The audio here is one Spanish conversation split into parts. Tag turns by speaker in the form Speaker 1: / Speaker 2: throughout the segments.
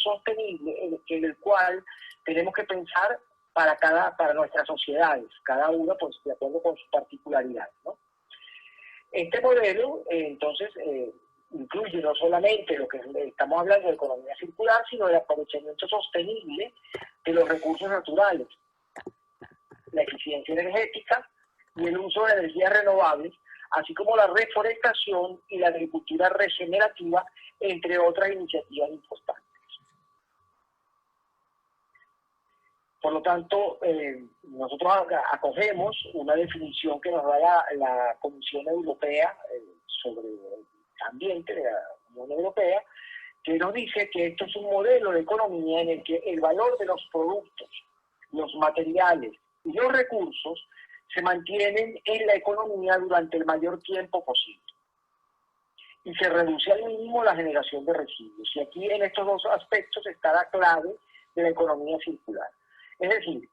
Speaker 1: sostenible en el cual tenemos que pensar para nuestras sociedades, cada una pues de acuerdo con su particularidad, ¿no? Este modelo, entonces, incluye no solamente lo que estamos hablando de economía circular, sino el aprovechamiento sostenible de los recursos naturales, la eficiencia energética y el uso de energías renovables, así como la reforestación y la agricultura regenerativa, entre otras iniciativas importantes. Por lo tanto, nosotros acogemos una definición que nos da la Comisión Europea sobre el ambiente de la Unión Europea, que nos dice que esto es un modelo de economía en el que el valor de los productos, los materiales y los recursos se mantienen en la economía durante el mayor tiempo posible y se reduce al mínimo la generación de residuos. Y aquí en estos dos aspectos está la clave de la economía circular. Es decir,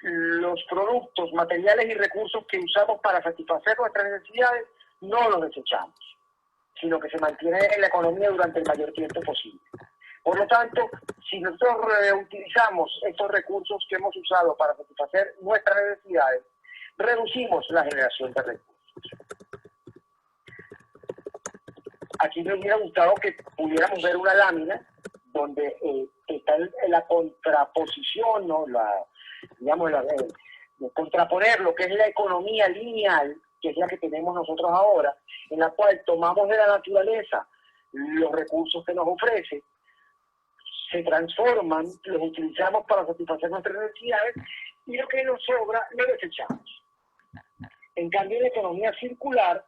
Speaker 1: los productos, materiales y recursos que usamos para satisfacer nuestras necesidades no los desechamos, sino que se mantienen en la economía durante el mayor tiempo posible. Por lo tanto, si nosotros reutilizamos estos recursos que hemos usado para satisfacer nuestras necesidades, reducimos la generación de recursos. Aquí me hubiera gustado que pudiéramos ver una lámina donde está la contraposición, ¿no? Contraponer lo que es la economía lineal, que es la que tenemos nosotros ahora, en la cual tomamos de la naturaleza los recursos que nos ofrece, se transforman, los utilizamos para satisfacer nuestras necesidades y lo que nos sobra lo desechamos. En cambio, en la economía circular,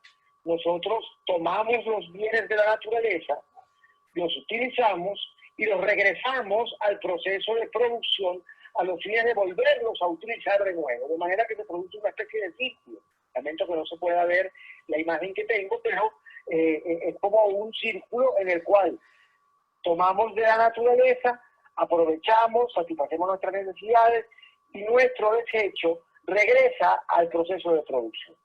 Speaker 1: nosotros tomamos los bienes de la naturaleza, los utilizamos y los regresamos al proceso de producción a los fines de volverlos a utilizar de nuevo, de manera que se produce una especie de círculo. Lamento que no se pueda ver la imagen que tengo, pero es como un círculo en el cual tomamos de la naturaleza, aprovechamos, satisfacemos nuestras necesidades y nuestro desecho regresa al proceso de producción.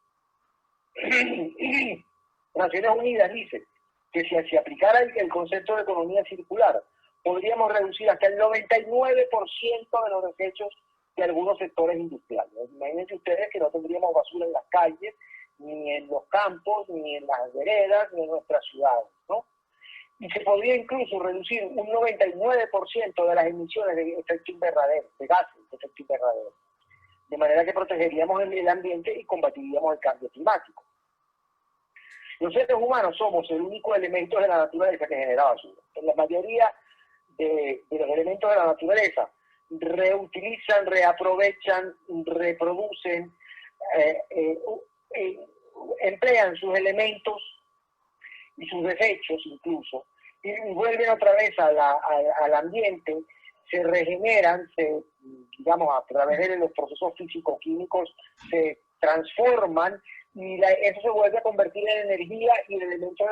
Speaker 1: Naciones Unidas dice que si se aplicara el concepto de economía circular, podríamos reducir hasta el 99% de los desechos de algunos sectores industriales. Imagínense ustedes que no tendríamos basura en las calles, ni en los campos, ni en las veredas, ni en nuestras ciudades, ¿no? Y se podría incluso reducir un 99% de las emisiones de efecto invernadero, de gases de efecto invernadero, de manera que protegeríamos el medio ambiente y combatiríamos el cambio climático. Los seres humanos somos el único elemento de la naturaleza que genera basura. En la mayoría de los elementos de la naturaleza reutilizan, reaprovechan, reproducen, emplean sus elementos y sus desechos incluso, y vuelven otra vez al ambiente, se regeneran, digamos, a través de los procesos físico-químicos, se transforman y eso se vuelve a convertir en energía y en elementos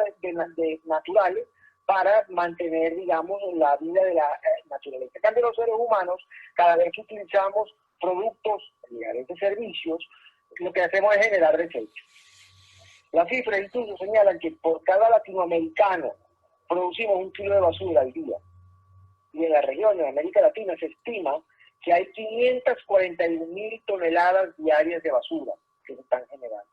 Speaker 1: naturales para mantener, digamos, la vida de la naturaleza. En cambio, los seres humanos, cada vez que utilizamos productos, diferentes servicios, lo que hacemos es generar desechos. Las cifras incluso señalan que por cada latinoamericano producimos 1 kilo de basura al día. Y en la región de América Latina se estima que hay 541.000 toneladas diarias de basura que se están generando.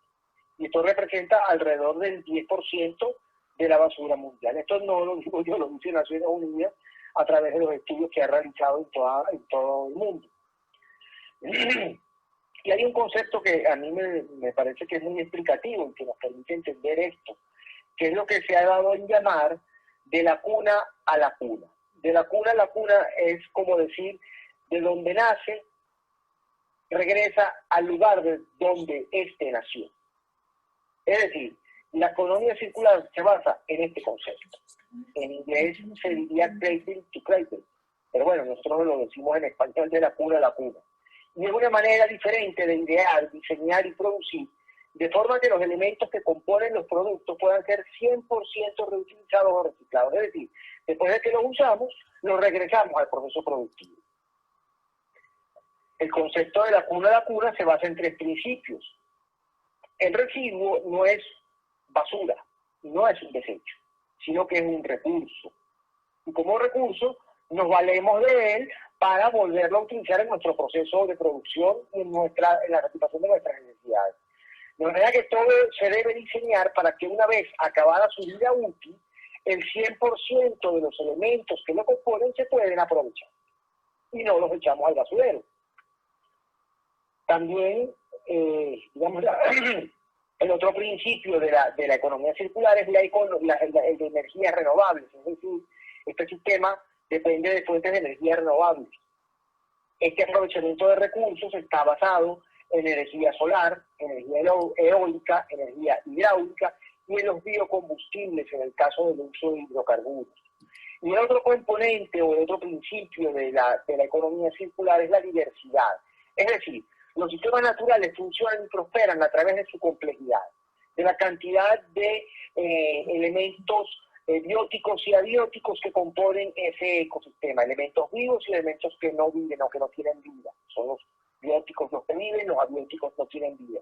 Speaker 1: Y esto representa alrededor del 10% de la basura mundial. Esto no lo digo yo, lo dice Naciones Unidas a través de los estudios que ha realizado en todo el mundo. Y hay un concepto que a mí me parece que es muy explicativo y que nos permite entender esto, que es lo que se ha dado en llamar de la cuna a la cuna. De la cuna a la cuna es como decir, de donde nace, regresa al lugar de donde éste nació. Es decir, la economía circular se basa en este concepto. En inglés se diría cradle to cradle, pero bueno, nosotros lo decimos en español de la cuna a la cuna. Y es una manera diferente de idear, diseñar y producir, de forma que los elementos que componen los productos puedan ser 100% reutilizados o reciclados. Es decir, después de que los usamos, los regresamos al proceso productivo. El concepto de la cuna a la cuna se basa en 3 principios. El residuo no es basura, no es un desecho, sino que es un recurso. Y como recurso nos valemos de él para volverlo a utilizar en nuestro proceso de producción y en la satisfacción de nuestras necesidades. De manera que todo se debe diseñar para que una vez acabada su vida útil, el 100% de los elementos que lo componen se pueden aprovechar y no los echamos al basurero. También, digamos, el otro principio de la economía circular es el de energías renovables, es decir, este sistema depende de fuentes de energía renovables. Este aprovechamiento de recursos está basado en energía solar, energía eólica, energía hidráulica y en los biocombustibles en el caso del uso de hidrocarburos. Y el otro componente o el otro principio de la economía circular es la diversidad. Es decir, los sistemas naturales funcionan y prosperan a través de su complejidad, de la cantidad de elementos bióticos y abióticos que componen ese ecosistema, elementos vivos y elementos que no viven o que no tienen vida. Son los bióticos los que viven, los abióticos no tienen vida.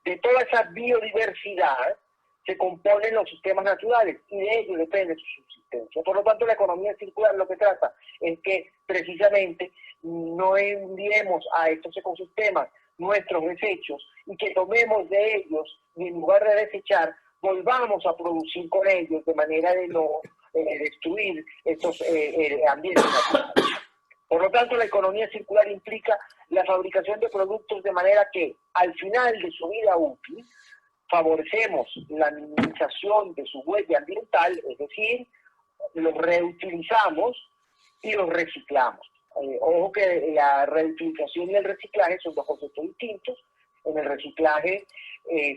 Speaker 1: De toda esa biodiversidad se componen los sistemas naturales y de ello depende su subsistencia. Por lo tanto, la economía circular lo que trata es que precisamente no enviemos a estos ecosistemas nuestros desechos y que tomemos de ellos y en lugar de desechar, volvamos a producir con ellos de manera de no destruir estos ambientes naturales. Por lo tanto, la economía circular implica la fabricación de productos de manera que al final de su vida útil favorecemos la minimización de su huella ambiental, es decir, los reutilizamos y los reciclamos. Ojo que la reutilización y el reciclaje son dos conceptos distintos. En el reciclaje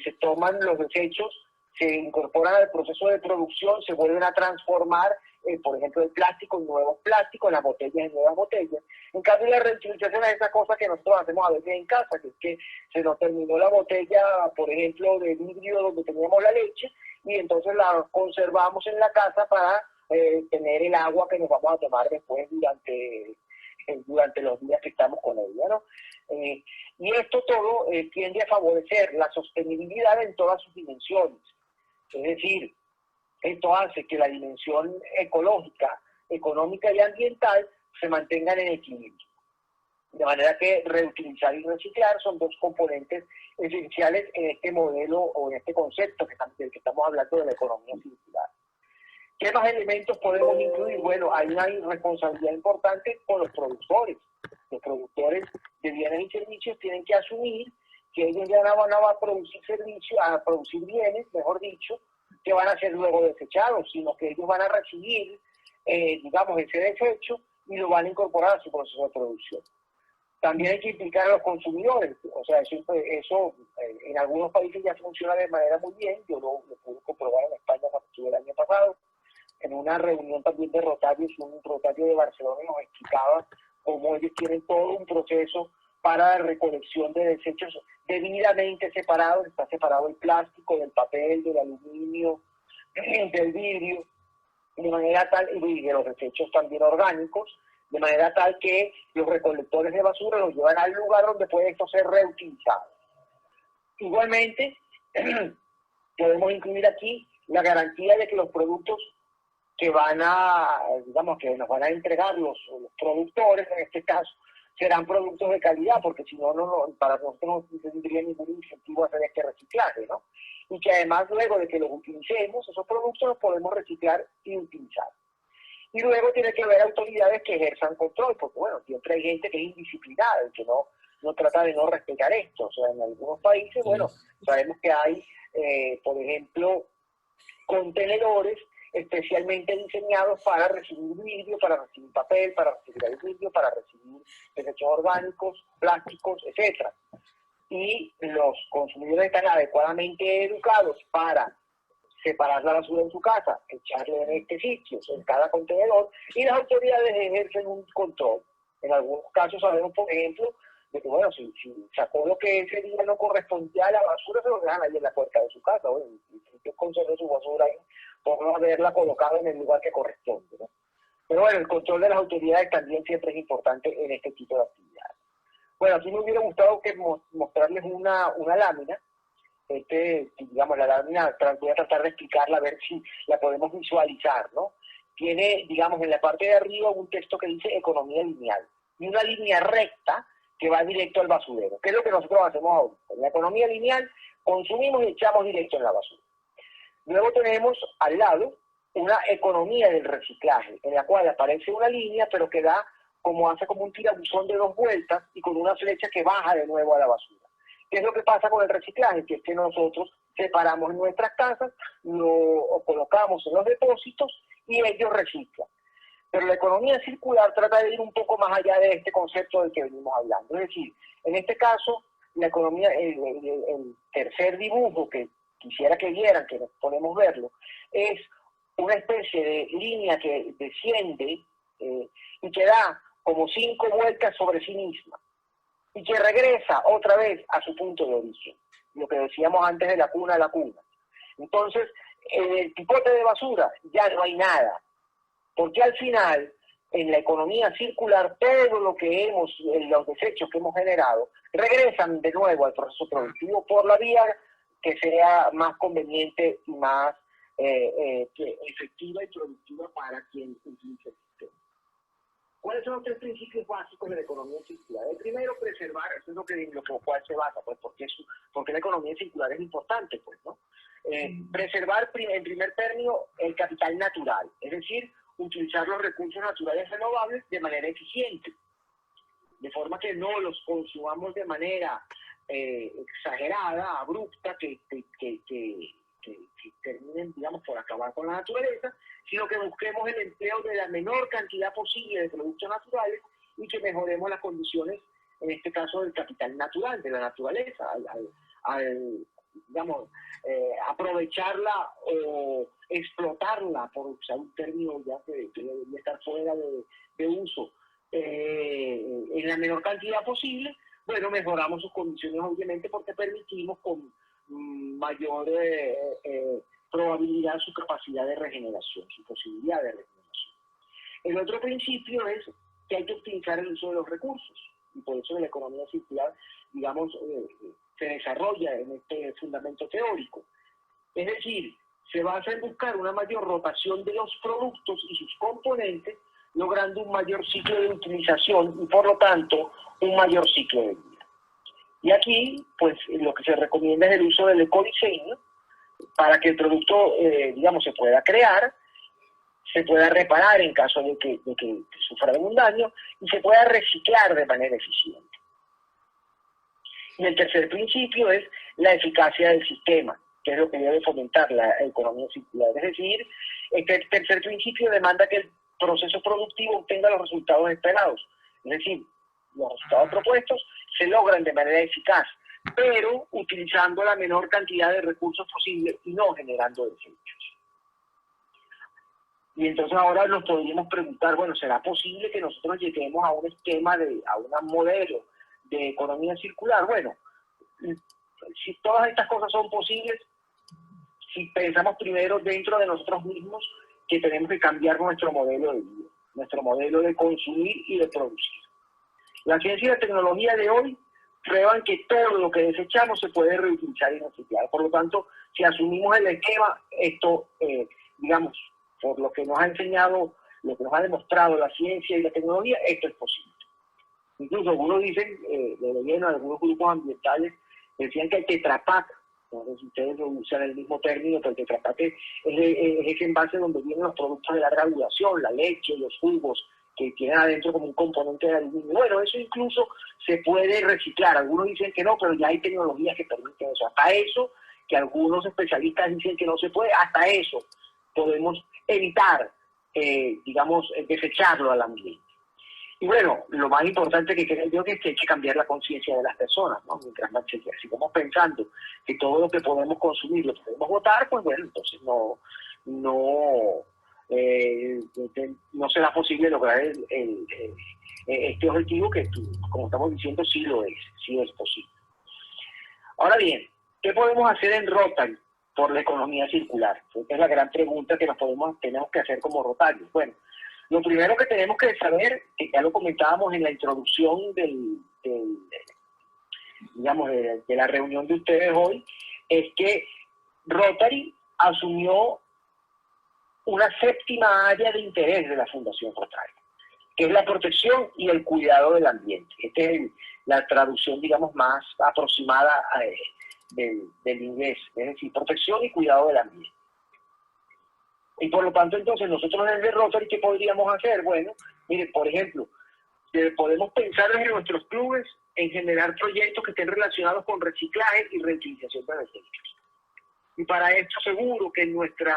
Speaker 1: se toman los desechos, se incorporan al proceso de producción, se vuelven a transformar, por ejemplo, el plástico en nuevos plásticos, las botellas en nuevas botellas. En cambio, la reutilización es esa cosa que nosotros hacemos a veces en casa, que es que se nos terminó la botella, por ejemplo, de vidrio donde teníamos la leche, y entonces la conservamos en la casa para tener el agua que nos vamos a tomar después durante los días que estamos con ella, ¿no? Y esto todo tiende a favorecer la sostenibilidad en todas sus dimensiones. Es decir, esto hace que la dimensión ecológica, económica y ambiental se mantengan en equilibrio. De manera que reutilizar y reciclar son dos componentes esenciales en este modelo o en este concepto del que estamos hablando de la economía circular. ¿Qué más elementos podemos incluir? Bueno, hay una responsabilidad importante con los productores. Los productores de bienes y servicios tienen que asumir que ellos ya no van a producir servicios, a producir bienes, mejor dicho, que van a ser luego desechados, sino que ellos van a recibir, digamos, ese desecho y lo van a incorporar a su proceso de producción. También hay que implicar a los consumidores, o sea, eso en algunos países ya funciona de manera muy bien, yo lo pude comprobar en España cuando estuve el año pasado, en una reunión también de Rotarios, un Rotario de Barcelona nos explicaba cómo ellos tienen todo un proceso para la recolección de desechos debidamente separados, está separado el plástico, del papel, del aluminio, del vidrio, de manera tal, y de los desechos también orgánicos, de manera tal que los recolectores de basura los llevan al lugar donde puede esto ser reutilizado. Igualmente, podemos incluir aquí la garantía de que los productos que que nos van a entregar los productores, en este caso, serán productos de calidad, porque si no, para nosotros no tendría ningún incentivo a hacer este reciclaje, ¿no? Y que además, luego de que los utilicemos, esos productos los podemos reciclar y utilizar. Y luego tiene que haber autoridades que ejerzan control, porque bueno, siempre hay gente que es indisciplinada y que no trata de no respetar esto. O sea, en algunos países, bueno, sabemos que hay, por ejemplo, contenedores especialmente diseñados para recibir vidrio, para recibir papel, para recibir el vidrio, para recibir desechos orgánicos, plásticos, etc. Y los consumidores están adecuadamente educados para separar la basura en su casa, echarle en este sitio, en cada contenedor, y las autoridades ejercen un control. En algunos casos sabemos, por ejemplo, de que, bueno, si sacó lo que ese día no correspondía a la basura, se lo dejan ahí en la puerta de su casa, bueno, y que conserve su basura ahí, por no haberla colocado en el lugar que corresponde, ¿no? Pero bueno, el control de las autoridades también siempre es importante en este tipo de actividades. Bueno, aquí me hubiera gustado mostrarles una lámina, digamos, la lámina, voy a tratar de explicarla, a ver si la podemos visualizar, ¿no? tiene, digamos, en la parte de arriba un texto que dice economía lineal y una línea recta que va directo al basurero. ¿Qué es lo que nosotros hacemos ahora? En la economía lineal consumimos y echamos directo en la basura. Luego tenemos al lado una economía del reciclaje, en la cual aparece una línea, pero que da hace como un tirabuzón de 2 vueltas y con una flecha que baja de nuevo a la basura. ¿Qué es lo que pasa con el reciclaje? Que es que nosotros separamos en nuestras casas, lo colocamos en los depósitos y ellos reciclan. Pero la economía circular trata de ir un poco más allá de este concepto del que venimos hablando. Es decir, en este caso, la economía, el tercer dibujo que quisiera que vieran, que podemos verlo, es una especie de línea que desciende y que da como 5 vueltas sobre sí misma y que regresa otra vez a su punto de origen, lo que decíamos antes de la cuna a la cuna. Entonces, en el pipote de basura ya no hay nada, porque al final, en la economía circular, todo lo que los desechos que hemos generado, regresan de nuevo al proceso productivo por la vía que sea más conveniente y más efectiva y productiva para quien utilice el sistema. ¿Cuáles son los 3 principios básicos de la economía circular? El primero, preservar, eso es lo que cual se basa, pues, porque la economía circular es importante, pues, ¿no? Preservar, en primer término, el capital natural, es decir, utilizar los recursos naturales renovables de manera eficiente, de forma que no los consumamos de manera exagerada, abrupta, que terminen, digamos, por acabar con la naturaleza, sino que busquemos el empleo de la menor cantidad posible de productos naturales y que mejoremos las condiciones, en este caso, del capital natural, de la naturaleza, digamos, aprovecharla o explotarla, por usar un término ya que debería estar fuera de uso, en la menor cantidad posible. Bueno, mejoramos sus condiciones obviamente porque permitimos con mayor probabilidad su capacidad de regeneración, su posibilidad de regeneración. El otro principio es que hay que optimizar el uso de los recursos y por eso la economía circular, digamos, se desarrolla en este fundamento teórico. Es decir, se basa en buscar una mayor rotación de los productos y sus componentes, logrando un mayor ciclo de utilización y por lo tanto un mayor ciclo de vida. Y aquí, pues, lo que se recomienda es el uso del ecodiseño para que el producto, digamos, se pueda crear, se pueda reparar en caso de que sufra algún daño y se pueda reciclar de manera eficiente. Y el tercer principio es la eficacia del sistema, que es lo que debe fomentar la economía circular. Es decir, este tercer principio demanda que el proceso productivo obtenga los resultados esperados. Es decir, los resultados propuestos se logran de manera eficaz, pero utilizando la menor cantidad de recursos posible y no generando desechos. Y entonces ahora nos podríamos preguntar, bueno, ¿será posible que nosotros lleguemos a un esquema, a un modelo de economía circular? Bueno, si todas estas cosas son posibles, si pensamos primero dentro de nosotros mismos que tenemos que cambiar nuestro modelo de vida, nuestro modelo de consumir y de producir. La ciencia y la tecnología de hoy prueban que todo lo que desechamos se puede reutilizar y reciclar. Por lo tanto, si asumimos el esquema, esto, digamos, por lo que nos ha enseñado, lo que nos ha demostrado la ciencia y la tecnología, esto es posible. Incluso algunos dicen, algunos grupos ambientales decían que el Tetra Pak, no sé si ustedes usan el mismo término, pero el Tetra Pak es ese envase donde vienen los productos de larga duración, la leche, los jugos, que tienen adentro como un componente de aluminio. Bueno, eso incluso se puede reciclar. Algunos dicen que no, pero ya hay tecnologías que permiten eso. Hasta eso, que algunos especialistas dicen que no se puede, hasta eso podemos evitar, digamos, desecharlo al ambiente. Y bueno, lo más importante que creo yo es que hay que cambiar la conciencia de las personas, ¿no? Mientras más sigamos pensando que todo lo que podemos consumir lo podemos botar, pues bueno, entonces no será posible lograr este objetivo que, como estamos diciendo, sí es posible. Ahora bien, ¿qué podemos hacer en Rotary por la economía circular? Esta es la gran pregunta que tenemos que hacer como Rotary. Bueno, lo primero que tenemos que saber, que ya lo comentábamos en la introducción de la reunión de ustedes hoy, es que Rotary asumió una séptima área de interés de la Fundación Rotary, que es la protección y el cuidado del ambiente. Esta es la traducción, digamos, más aproximada del inglés, es decir, protección y cuidado del ambiente. Y por lo tanto, entonces, nosotros en el Rotary, ¿qué podríamos hacer? Bueno, mire, por ejemplo, podemos pensar desde nuestros clubes en generar proyectos que estén relacionados con reciclaje y reutilización de desechos. Y para esto seguro que en nuestro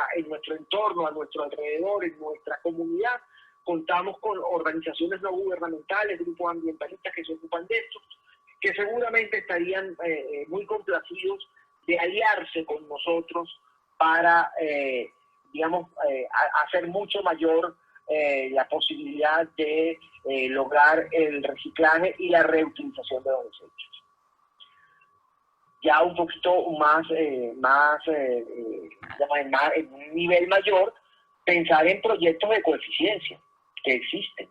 Speaker 1: entorno, a nuestro alrededor, en nuestra comunidad, contamos con organizaciones no gubernamentales, grupos ambientalistas que se ocupan de esto, que seguramente estarían muy complacidos de aliarse con nosotros para, digamos, hacer mucho mayor la posibilidad de lograr el reciclaje y la reutilización de los desechos. Ya un poquito más, en un nivel mayor, pensar en proyectos de coeficiencia que existen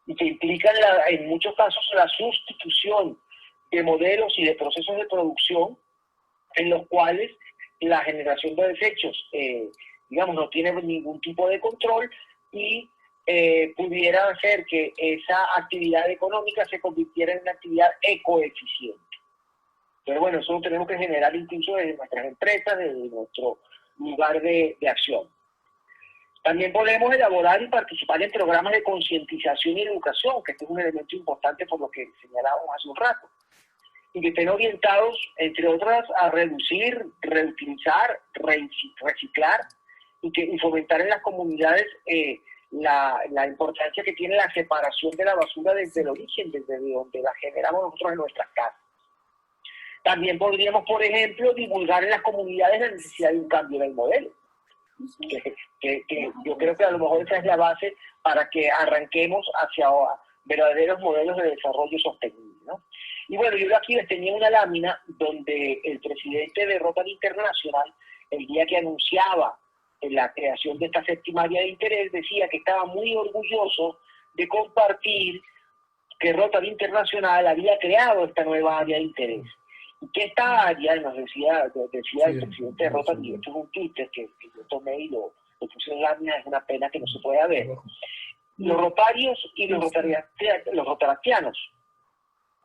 Speaker 1: y que implican en muchos casos la sustitución de modelos y de procesos de producción en los cuales la generación de desechos, digamos, no tiene ningún tipo de control y pudiera hacer que esa actividad económica se convirtiera en una actividad ecoeficiente. Pero bueno, eso lo tenemos que generar incluso desde nuestras empresas, desde nuestro lugar de acción. También podemos elaborar y participar en programas de concientización y educación, que este es un elemento importante por lo que señalábamos hace un rato, y que estén orientados, entre otras, a reducir, reutilizar, reciclar y fomentar en las comunidades la importancia que tiene la separación de la basura desde el origen, desde donde la generamos nosotros en nuestras casas. También podríamos, por ejemplo, divulgar en las comunidades la necesidad de un cambio en el modelo. Que yo creo que a lo mejor esa es la base para que arranquemos hacia verdaderos modelos de desarrollo sostenible, ¿no? Y bueno, yo aquí les tenía una lámina donde el presidente de Rotary Internacional, el día que anunciaba la creación de esta séptima área de interés, decía que estaba muy orgulloso de compartir que Rotary Internacional había creado esta nueva área de interés. Y que esta área, nos decía el presidente de Rotary, esto es un Twitter que yo tomé y lo puse en lámina, es una pena que no se pueda ver. Los rotarios y los rotaractianos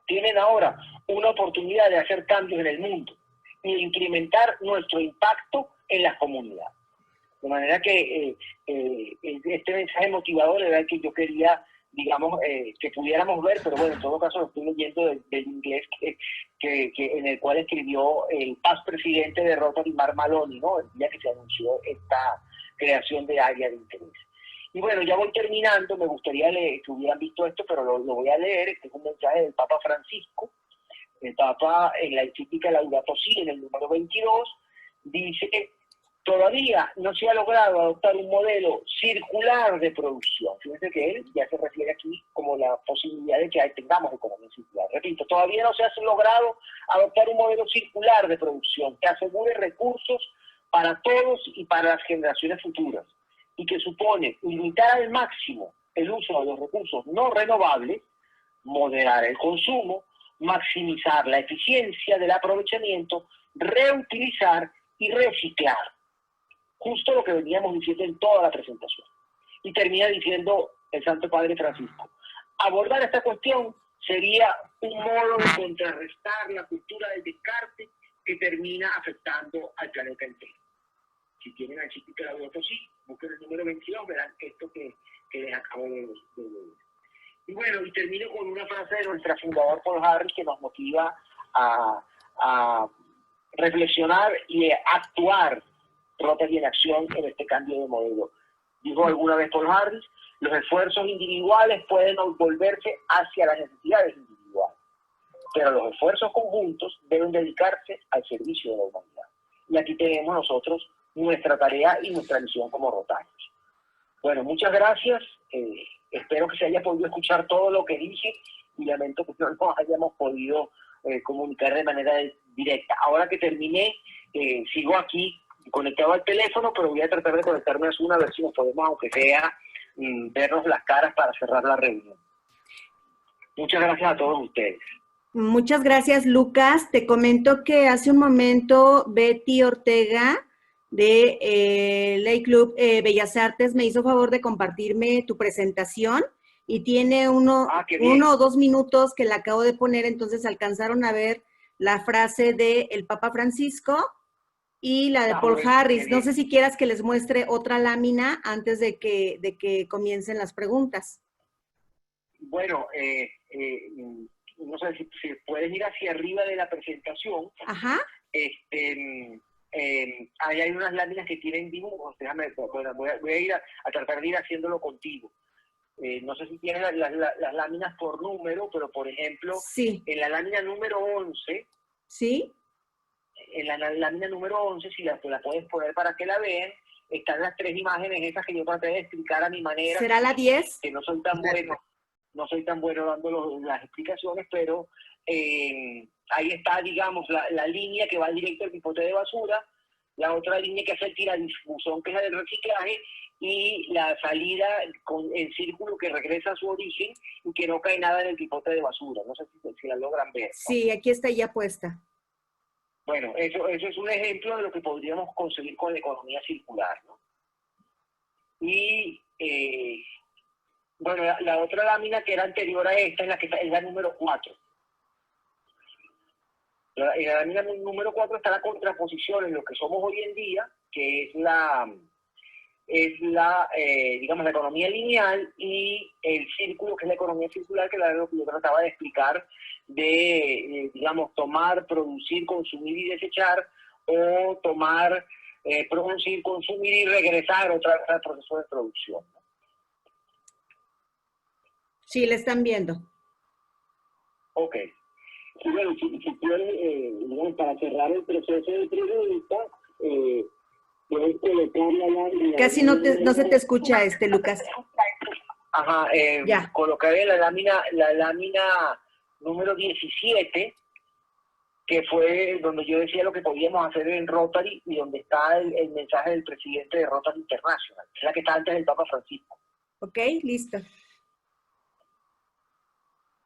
Speaker 1: tienen ahora una oportunidad de hacer cambios en el mundo y de incrementar nuestro impacto en las comunidades. De manera que este mensaje motivador era el que yo quería, digamos, que pudiéramos ver, pero bueno, en todo caso lo estoy leyendo del inglés en el cual escribió el past presidente de Rotary, Mark Maloney, ¿no? El día que se anunció esta creación de área de interés. Y bueno, ya voy terminando, me gustaría que hubieran visto esto, pero lo voy a leer. Este es un mensaje del Papa Francisco. El Papa, en la encíclica Laudato Si, en el número 22, dice que todavía no se ha logrado adoptar un modelo circular de producción. Fíjense que él ya se refiere aquí como la posibilidad de que tengamos economía circular. Repito, todavía no se ha logrado adoptar un modelo circular de producción que asegure recursos para todos y para las generaciones futuras, y que supone limitar al máximo el uso de los recursos no renovables, moderar el consumo, maximizar la eficiencia del aprovechamiento, reutilizar y reciclar. Justo lo que veníamos diciendo en toda la presentación. Y termina diciendo el Santo Padre Francisco: abordar esta cuestión sería un modo de contrarrestar la cultura del descarte que termina afectando al planeta entero. Si tienen la encíclica Laudato Si, busquen el número 22, verán esto que les acabo de leer. Y bueno, y termino con una frase de nuestro fundador Paul Harris que nos motiva a reflexionar y actuar Rotary en acción en este cambio de modelo. Dijo alguna vez Paul Harris: los esfuerzos individuales pueden volverse hacia las necesidades individuales, pero los esfuerzos conjuntos deben dedicarse al servicio de la humanidad. Y aquí tenemos nosotros nuestra tarea y nuestra misión como rotarios. Bueno, muchas gracias. Espero que se haya podido escuchar todo lo que dije y lamento que no nos hayamos podido comunicar de manera directa. Ahora que terminé, sigo aquí conectado al teléfono, pero voy a tratar de conectarme a Zoom a ver si nos podemos, aunque sea, vernos las caras para cerrar la reunión. Muchas gracias a todos ustedes.
Speaker 2: Muchas gracias, Lucas. Te comento que hace un momento Betty Ortega de Ley Club Bellas Artes me hizo favor de compartirme tu presentación y tiene uno o 2 minutos que la acabo de poner, entonces alcanzaron a ver la frase de el Papa Francisco y la de Paul Harris. No sé si quieras que les muestre otra lámina antes de que comiencen las preguntas.
Speaker 1: Bueno, no sé si puedes ir hacia arriba de la presentación.
Speaker 2: Ajá.
Speaker 1: Ahí hay unas láminas que tienen dibujos. Déjame, voy a ir a tratar de ir haciéndolo contigo. No sé si tienes las láminas por número, pero por ejemplo,
Speaker 2: sí.
Speaker 1: En la lámina número 11,
Speaker 2: ¿sí?
Speaker 1: En la lámina número 11, si la puedes poner para que la vean, están las 3 imágenes esas que yo traté de explicar a mi manera.
Speaker 2: ¿Será la 10?
Speaker 1: Que no soy tan bueno dando las explicaciones, pero ahí está, digamos, la línea que va directo al pipote de basura, la otra línea que hace el tiradifusón, que es la del reciclaje, y la salida en círculo que regresa a su origen y que no cae nada en el pipote de basura. No sé si la logran ver, ¿no?
Speaker 2: Sí, aquí está ya puesta.
Speaker 1: Bueno, eso es un ejemplo de lo que podríamos conseguir con la economía circular, ¿no? Y, bueno, la otra lámina que era anterior a esta es la número 4. En la lámina número 4 está la contraposición en lo que somos hoy en día, que es digamos, la economía lineal, y el círculo, que es la economía circular, que era lo que yo trataba de explicar, de, digamos, tomar, producir, consumir y desechar, o tomar, producir, consumir y regresar otra vez al proceso de producción, ¿no?
Speaker 2: Sí, la están viendo.
Speaker 1: Ok. Y bueno, si pueden, digamos, para cerrar el proceso de pregunta, pueden colocar la lámina.
Speaker 2: Casi no se te escucha, Lucas.
Speaker 1: Ajá, colocaré la lámina número 17, que fue donde yo decía lo que podíamos hacer en Rotary y donde está el mensaje del presidente de Rotary International, es la que está antes del Papa Francisco.
Speaker 2: Ok, listo.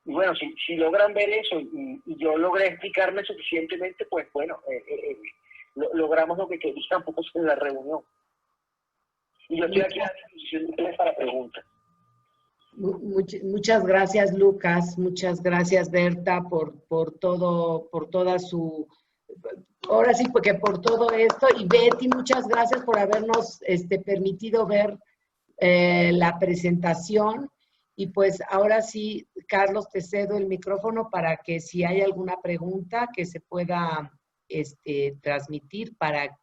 Speaker 1: Y bueno, si logran ver eso y yo logré explicarme suficientemente, pues bueno, logramos lo que queríamos en la reunión. Y yo estoy aquí a disposición de ustedes para preguntas.
Speaker 3: Muchas gracias, Lucas. Muchas gracias, Berta, por toda su... Ahora sí, porque por todo esto. Y Betty, muchas gracias por habernos permitido ver la presentación. Y pues ahora sí, Carlos, te cedo el micrófono para que si hay alguna pregunta que se pueda transmitir para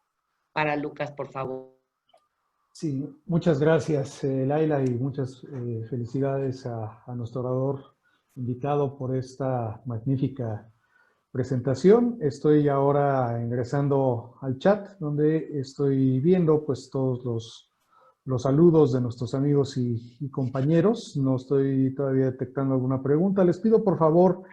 Speaker 3: Lucas, por favor.
Speaker 4: Sí, muchas gracias, Laila, y muchas felicidades a nuestro orador invitado por esta magnífica presentación. Estoy ahora ingresando al chat, donde estoy viendo pues todos los saludos de nuestros amigos y compañeros. No estoy todavía detectando alguna pregunta. Les pido por favor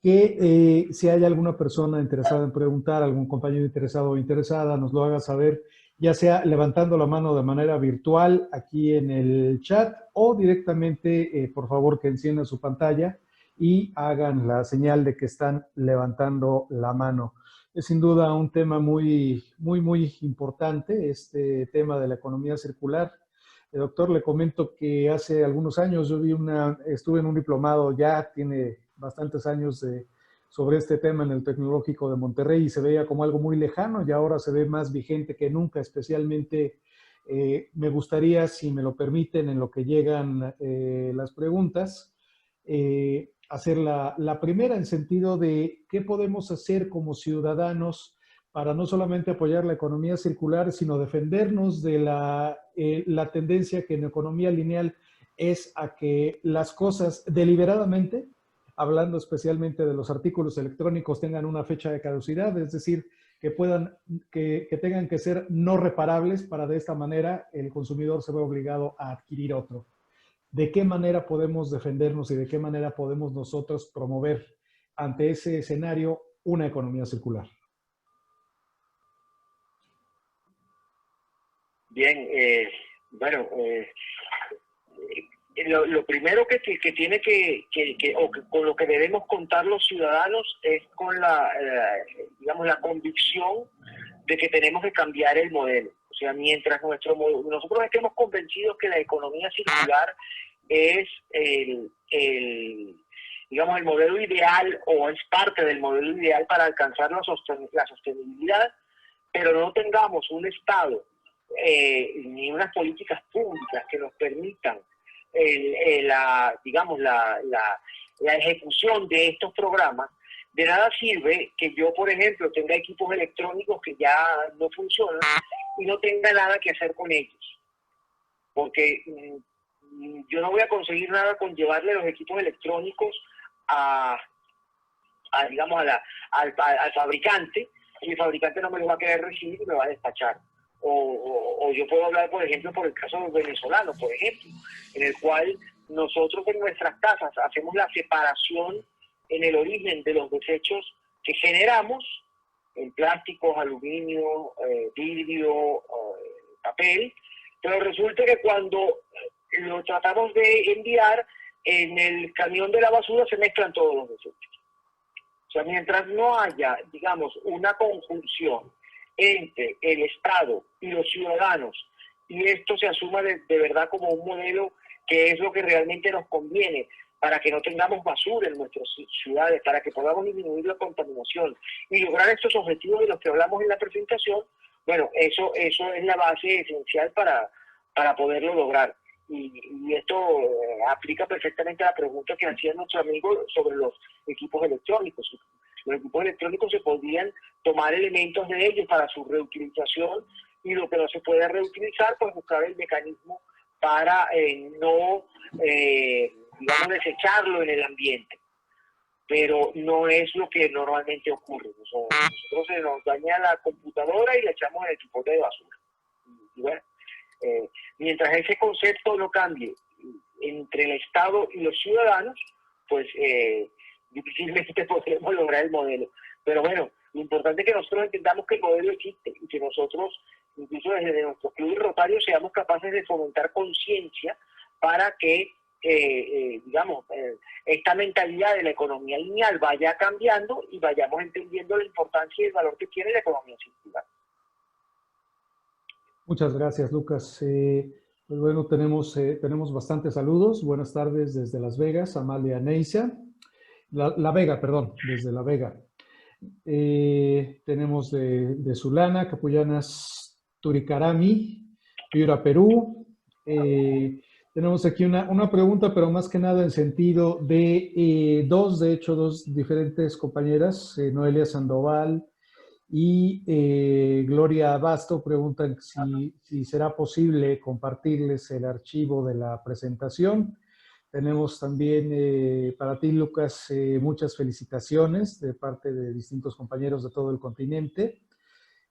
Speaker 4: que si hay alguna persona interesada en preguntar, algún compañero interesado o interesada, nos lo haga saber, ya sea levantando la mano de manera virtual aquí en el chat o directamente, por favor, que enciendan su pantalla y hagan la señal de que están levantando la mano. Es sin duda un tema muy importante, este tema de la economía circular. Doctor, le comento que hace algunos años yo estuve en un diplomado, ya tiene bastantes años sobre este tema en el Tecnológico de Monterrey, y se veía como algo muy lejano y ahora se ve más vigente que nunca. Especialmente me gustaría, si me lo permiten, en lo que llegan las preguntas, hacer la primera en sentido de qué podemos hacer como ciudadanos para no solamente apoyar la economía circular, sino defendernos de la tendencia que en economía lineal es a que las cosas deliberadamente, hablando especialmente de los artículos electrónicos, tengan una fecha de caducidad, es decir, que tengan que ser no reparables, para de esta manera el consumidor se ve obligado a adquirir otro. ¿De qué manera podemos defendernos y de qué manera podemos nosotros promover ante ese escenario una economía circular?
Speaker 1: Bien, bueno, lo primero que tiene con lo que debemos contar los ciudadanos es con digamos, la convicción de que tenemos que cambiar el modelo. O sea, mientras nosotros estemos convencidos que la economía circular es digamos, el modelo ideal, o es parte del modelo ideal para alcanzar la sostenibilidad, pero no tengamos un Estado ni unas políticas públicas que nos permitan digamos, la ejecución de estos programas, de nada sirve que yo, por ejemplo, tenga equipos electrónicos que ya no funcionan y no tenga nada que hacer con ellos. Porque yo no voy a conseguir nada con llevarle los equipos electrónicos digamos, al fabricante, y el fabricante no me los va a querer recibir y me va a despachar. O yo puedo hablar, por ejemplo, por el caso venezolano, por ejemplo, en el cual nosotros en nuestras casas hacemos la separación en el origen de los desechos que generamos, en plásticos, aluminio, vidrio, papel, pero resulta que cuando lo tratamos de enviar, en el camión de la basura se mezclan todos los desechos. O sea, mientras no haya, digamos, una conjunción entre el Estado y los ciudadanos, y esto se asuma de verdad como un modelo que es lo que realmente nos conviene, para que no tengamos basura en nuestras ciudades, para que podamos disminuir la contaminación y lograr estos objetivos de los que hablamos en la presentación, bueno, eso es la base esencial para poderlo lograr. Y esto aplica perfectamente a la pregunta que hacía nuestro amigo sobre los equipos electrónicos. Los equipos electrónicos se podrían tomar elementos de ellos para su reutilización, y lo que no se puede reutilizar, pues buscar el mecanismo para no, digamos, desecharlo en el ambiente. Pero no es lo que normalmente ocurre. Nosotros se nos daña la computadora y la echamos en el chipote de basura. Y bueno, mientras ese concepto no cambie entre el Estado y los ciudadanos, pues difícilmente podremos lograr el modelo. Pero bueno, lo importante es que nosotros entendamos que el modelo existe y que nosotros, incluso desde nuestros clubes rotarios, seamos capaces de fomentar conciencia para que, digamos, esta mentalidad de la economía lineal vaya cambiando y vayamos entendiendo la importancia y el valor que tiene la economía circular.
Speaker 4: Muchas gracias, Lucas. Pues bueno, tenemos bastantes saludos. Buenas tardes desde Las Vegas, Amalia Neisa. La Vega, perdón, desde La Vega. Tenemos de Sulana, Capullanas, Turicarami, Piura, Perú. Tenemos aquí una pregunta, pero más que nada en sentido de dos diferentes compañeras, Noelia Sandoval y Gloria Abasto, preguntan si será posible compartirles el archivo de la presentación. Tenemos también para ti, Lucas, muchas felicitaciones de parte de distintos compañeros de todo el continente.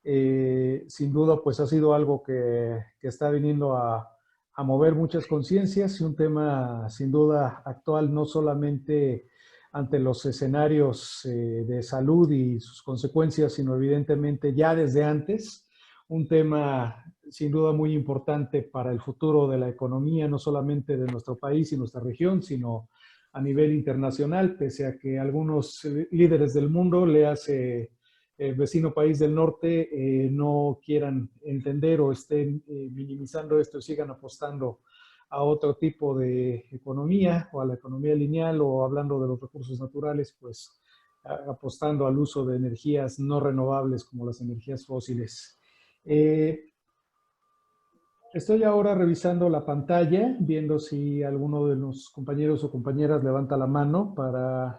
Speaker 4: Sin duda, pues ha sido algo que está viniendo a mover muchas conciencias, y un tema sin duda actual, no solamente ante los escenarios de salud y sus consecuencias, sino evidentemente ya desde antes, un tema sin duda muy importante para el futuro de la economía, no solamente de nuestro país y nuestra región, sino a nivel internacional, pese a que algunos líderes del mundo, léase el vecino país del norte, no quieran entender o estén minimizando esto y sigan apostando a otro tipo de economía, o a la economía lineal, o hablando de los recursos naturales, pues apostando al uso de energías no renovables como las energías fósiles. Estoy ahora revisando la pantalla, viendo si alguno de los compañeros o compañeras levanta la mano para